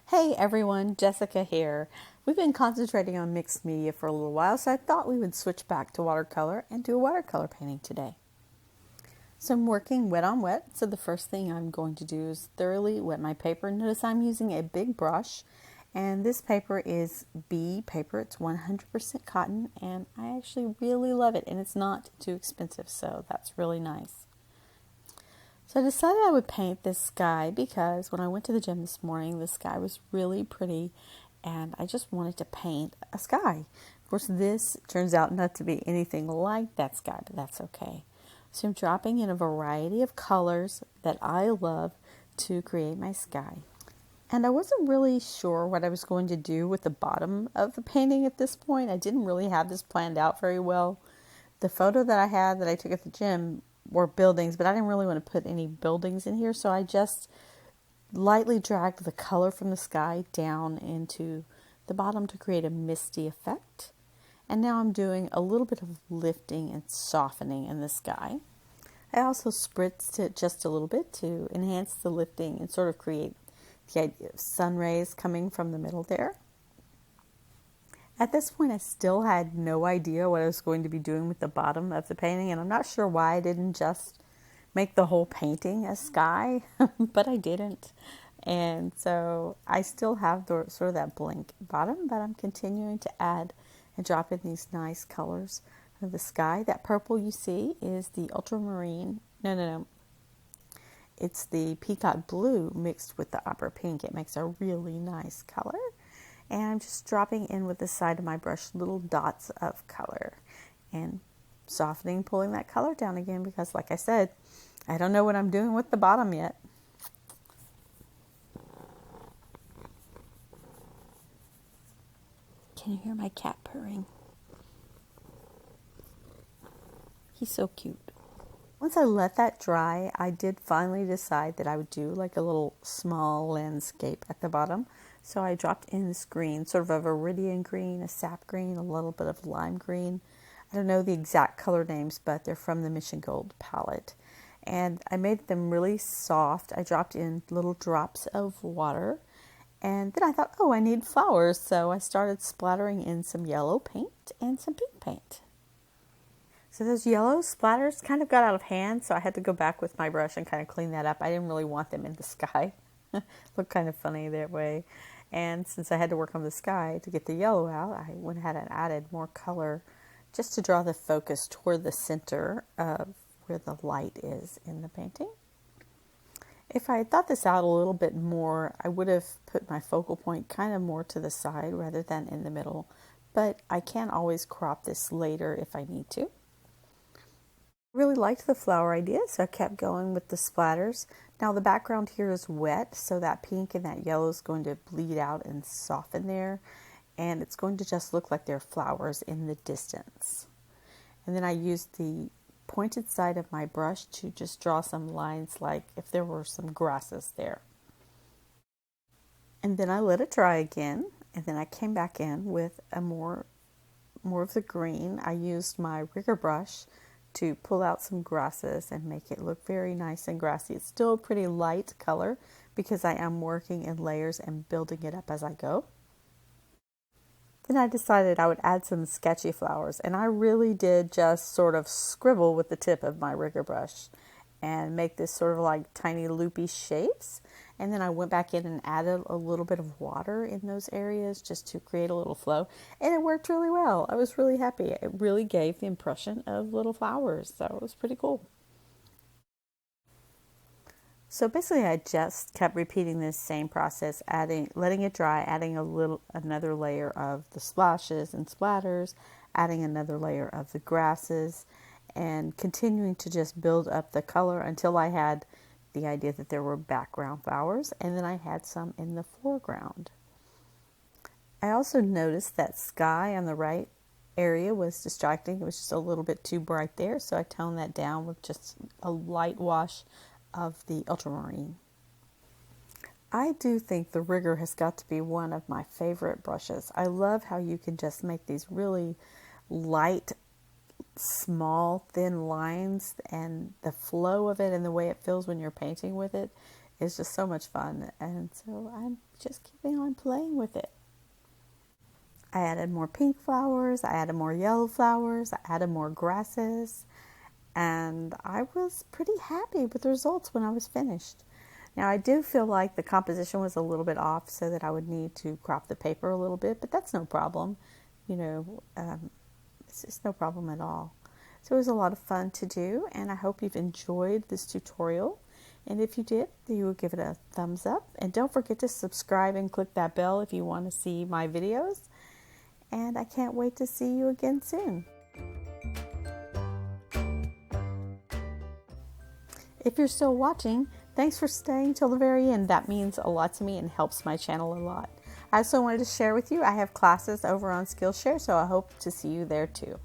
Hey everyone, Jessica here. We've been concentrating on mixed media for a little while, so I thought we would switch back to watercolor and do a watercolor painting today. So I'm working wet on wet, so the first thing I'm going to do is thoroughly wet my paper. Notice I'm using a big brush, and this paper is B paper. It's 100% cotton, and I actually really love it, and it's not too expensive, so that's really nice. So I decided I would paint this sky because when I went to the gym this morning, the sky was really pretty and I just wanted to paint a sky. Of course, this turns out not to be anything like that sky, but that's okay. So I'm dropping in a variety of colors that I love to create my sky. And I wasn't really sure what I was going to do with the bottom of the painting at this point. I didn't really have this planned out very well. The photo that I had that I took at the gym were buildings, but I didn't really want to put any buildings in here, so I just lightly dragged the color from the sky down into the bottom to create a misty effect. And now I'm doing a little bit of lifting and softening in the sky. I also spritzed it just a little bit to enhance the lifting and sort of create the idea of sun rays coming from the middle there. At this point, I still had no idea what I was going to be doing with the bottom of the painting, and I'm not sure why I didn't just make the whole painting a sky, but I didn't. And so I still have sort of that blank bottom, but I'm continuing to add and drop in these nice colors of the sky. That purple you see is the ultramarine. No. It's the peacock blue mixed with the opera pink. It makes a really nice color. And I'm just dropping in with the side of my brush little dots of color and softening, pulling that color down again because, like I said, I don't know what I'm doing with the bottom yet. Can you hear my cat purring? He's so cute. Once I let that dry, I did finally decide that I would do like a little small landscape at the bottom. So I dropped in this green, sort of a viridian green, a sap green, a little bit of lime green. I don't know the exact color names, but they're from the Mission Gold palette. And I made them really soft. I dropped in little drops of water. And then I thought, oh, I need flowers. So I started splattering in some yellow paint and some pink paint. So those yellow splatters kind of got out of hand, so I had to go back with my brush and kind of clean that up. I didn't really want them in the sky. Looked kind of funny that way. And since I had to work on the sky to get the yellow out, I went ahead and added more color just to draw the focus toward the center of where the light is in the painting. If I had thought this out a little bit more, I would have put my focal point kind of more to the side rather than in the middle. But I can always crop this later if I need to. Really liked the flower idea, so I kept going with the splatters. Now the background here is wet, so that pink and that yellow is going to bleed out and soften there, and it's going to just look like there are flowers in the distance. And then I used the pointed side of my brush to just draw some lines like if there were some grasses there. And then I let it dry again, and then I came back in with a more of the green. I used my rigger brush to pull out some grasses and make it look very nice and grassy. It's still a pretty light color because I am working in layers and building it up as I go. Then I decided I would add some sketchy flowers, and I really did just sort of scribble with the tip of my rigger brush and make this sort of like tiny loopy shapes. And then I went back in and added a little bit of water in those areas just to create a little flow. And it worked really well. I was really happy. It really gave the impression of little flowers. So it was pretty cool. So basically I just kept repeating this same process, letting it dry, adding another layer of the splashes and splatters, adding another layer of the grasses, and continuing to just build up the color until I had the idea that there were background flowers, and then I had some in the foreground. I also noticed that sky on the right area was distracting. It was just a little bit too bright there, so I toned that down with just a light wash of the ultramarine. I do think the rigger has got to be one of my favorite brushes. I love how you can just make these really light, small, thin lines, and the flow of it and the way it feels when you're painting with it is just so much fun. And so I'm just keeping on playing with it. I added more pink flowers, I added more yellow flowers, I added more grasses, and I was pretty happy with the results when I was finished. Now I do feel like the composition was a little bit off, so that I would need to crop the paper a little bit, but that's no problem. It's no problem at all. So it was a lot of fun to do, and I hope you've enjoyed this tutorial. And if you did, you will give it a thumbs up. And don't forget to subscribe and click that bell if you want to see my videos. And I can't wait to see you again soon. If you're still watching, thanks for staying till the very end. That means a lot to me and helps my channel a lot. I also wanted to share with you, I have classes over on Skillshare, so I hope to see you there too.